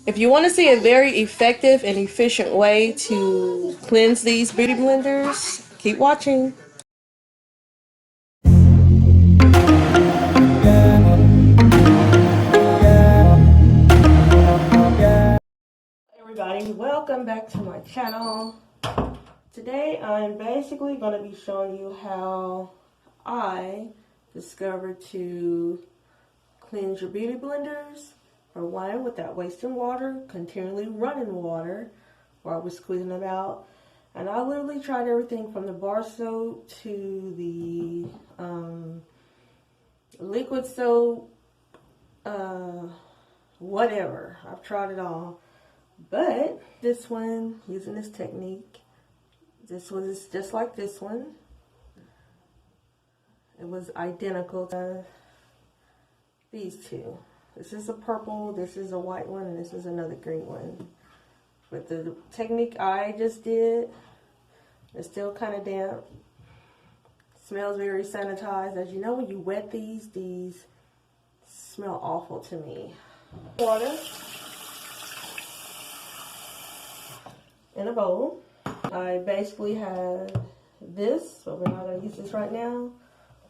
If you want to see a very effective and efficient way to cleanse these beauty blenders, keep watching. Everybody, welcome back to my channel. Today I'm basically going to be showing you how I discovered to cleanse your beauty blenders. For one, without wasting water, continually running water while we're squeezing them out. And I literally tried everything from the bar soap to the liquid soap, whatever. I've tried it all. But this one, using this technique, this was just like this one. It was identical to these two. This is a purple, this is a white one, and this is another green one. But the technique I just did, it's still kind of damp. Smells very sanitized. As you know, when you wet these smell awful to me. Water in a bowl. I basically have this, but we're not going to use this right now.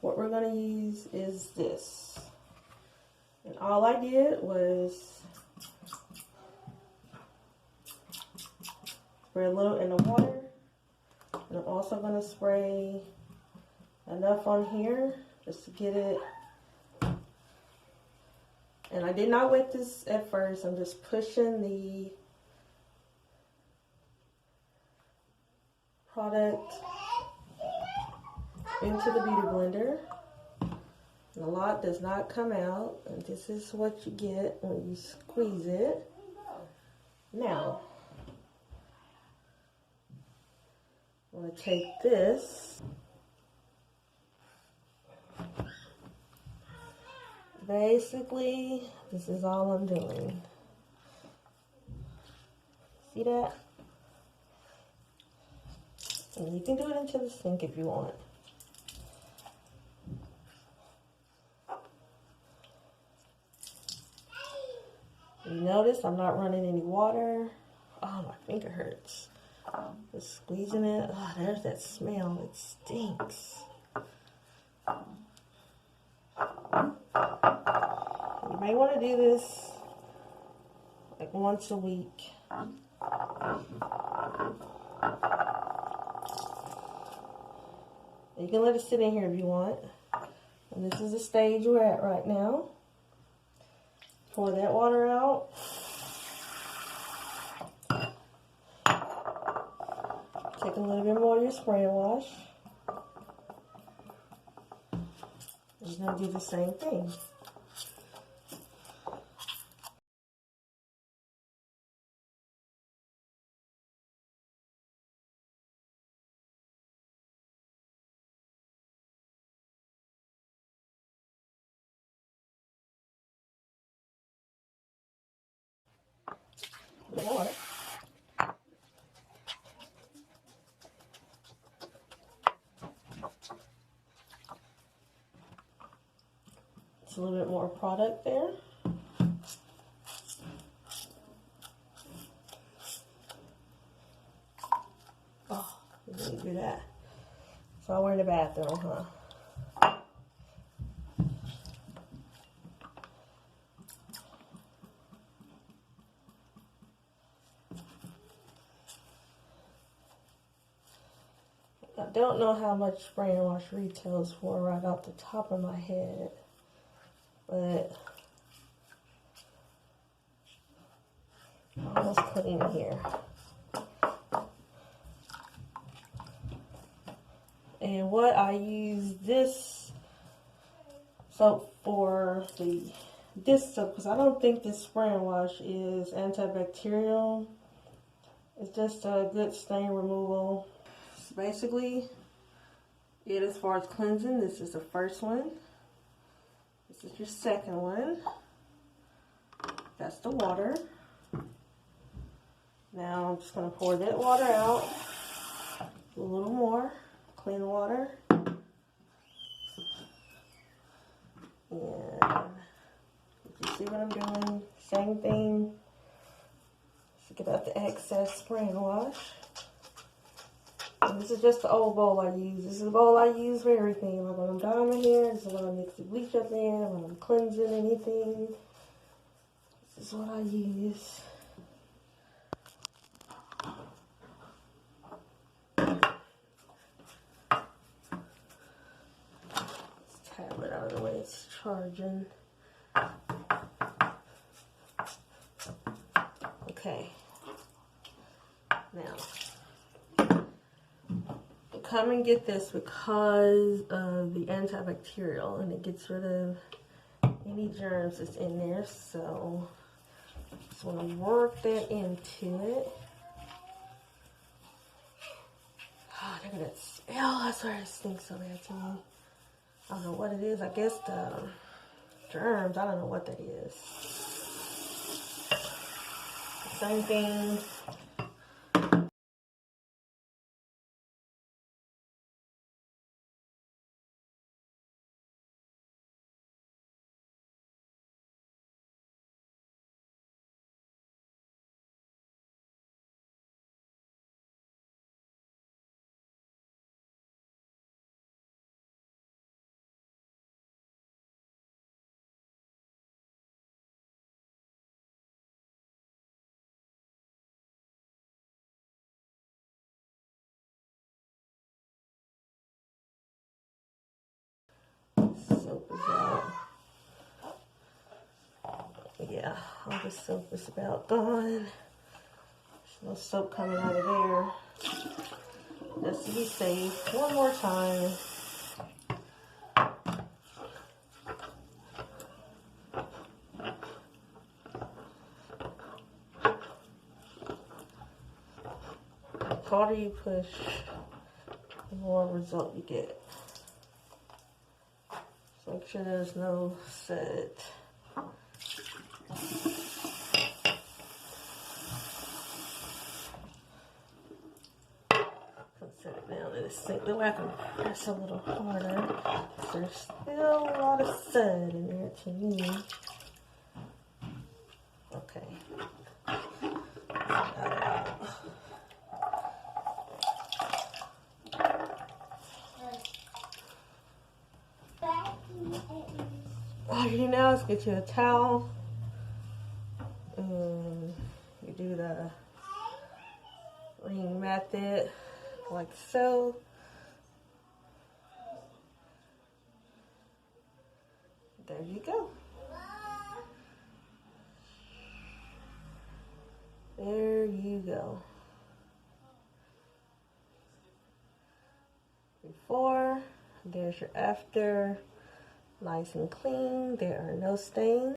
What we're going to use is this. And all I did was spray a little in the water. And I'm also going to spray enough on here just to get it. And I did not wet this at first. I'm just pushing the product into the beauty blender. And a lot does not come out, and this is what you get when you squeeze it. Now, I'm going to take this. Basically, this is all I'm doing. See that? And you can do it into the sink if you want. You notice I'm not running any water. Oh, my finger hurts. Just squeezing it. Oh, there's that smell. It stinks. You may want to do this like once a week. You can let it sit in here if you want. And this is the stage we're at right now. Pour that water out. Take a little bit more of your spray and wash. You're going to do the same thing. Water. It's a little bit more product there. Oh, you didn't do that. So we're in the bathroom, huh? I don't know how much spray and wash retails for right off the top of my head, but almost clean here. And what I use this soap for, this soap, because I don't think this spray and wash is antibacterial. It's just a good stain removal. So basically, it as far as cleansing, this is the first one. This is your second one. That's the water. Now I'm just going to pour that water out. A little more clean water. And you see what I'm doing? Same thing Get out the excess spray and wash. And this is just the old bowl I use. This is the bowl I use for everything. Like when I'm dyeing my hair, this is what I mix the bleach up in. When I'm cleansing anything, this is what I use. This tablet out of the way, it's charging. Okay. Now, come and get this because of the antibacterial, and it gets rid of any germs that's in there. So, just want to work that into it. Oh, look at that smell. I swear it stinks so bad to me. I don't know what it is. I guess the germs. I don't know what that is. Same thing. Soap is out. Yeah, all the soap is about gone. There's no soap coming out of there. Just to be safe, one more time. The harder you push, the more result you get. So make sure there's no set. Set it down in the sink. The way I can press a little harder. There's still a lot of sud in there to me. Okay. All you do now is get you a towel. And you do the ring method like so. There you go. There you go. Before, there's your after. Nice and clean. There are no stains.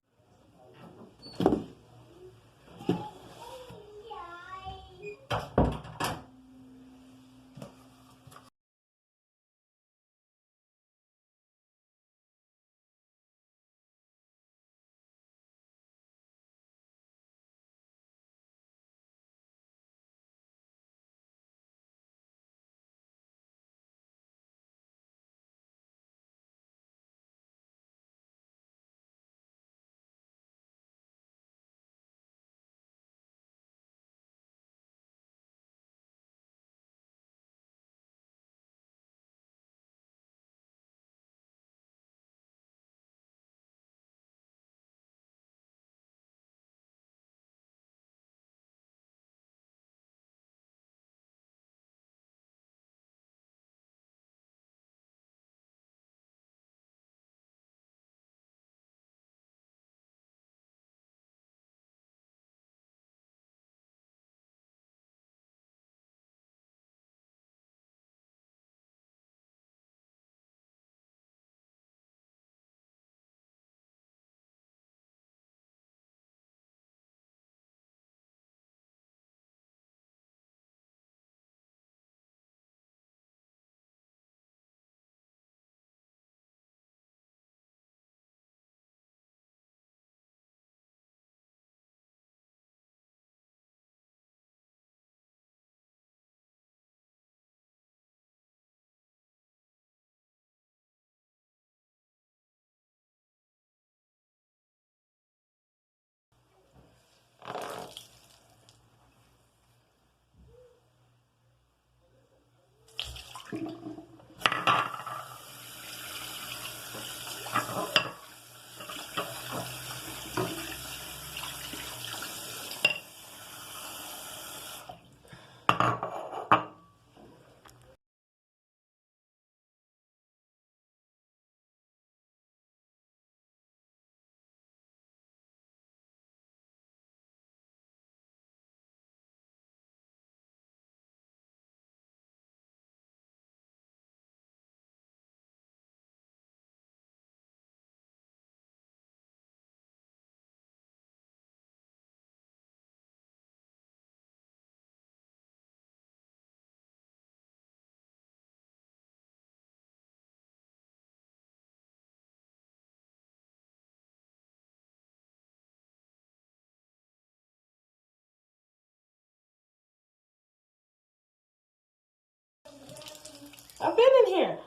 I've been in here.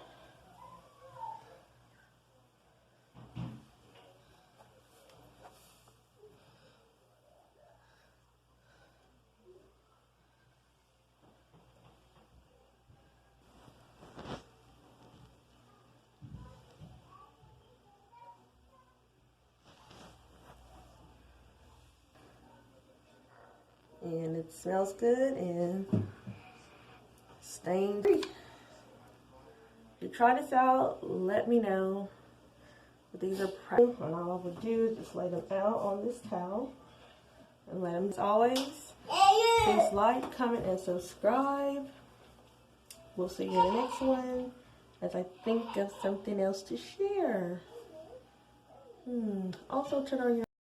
And it smells good and stain free. If you try this out, let me know. But these are practical, and all I would do is just lay them out on this towel and let them. As always, please like, comment, and subscribe. We'll see you in the next one as I think of something else to share. Also turn on your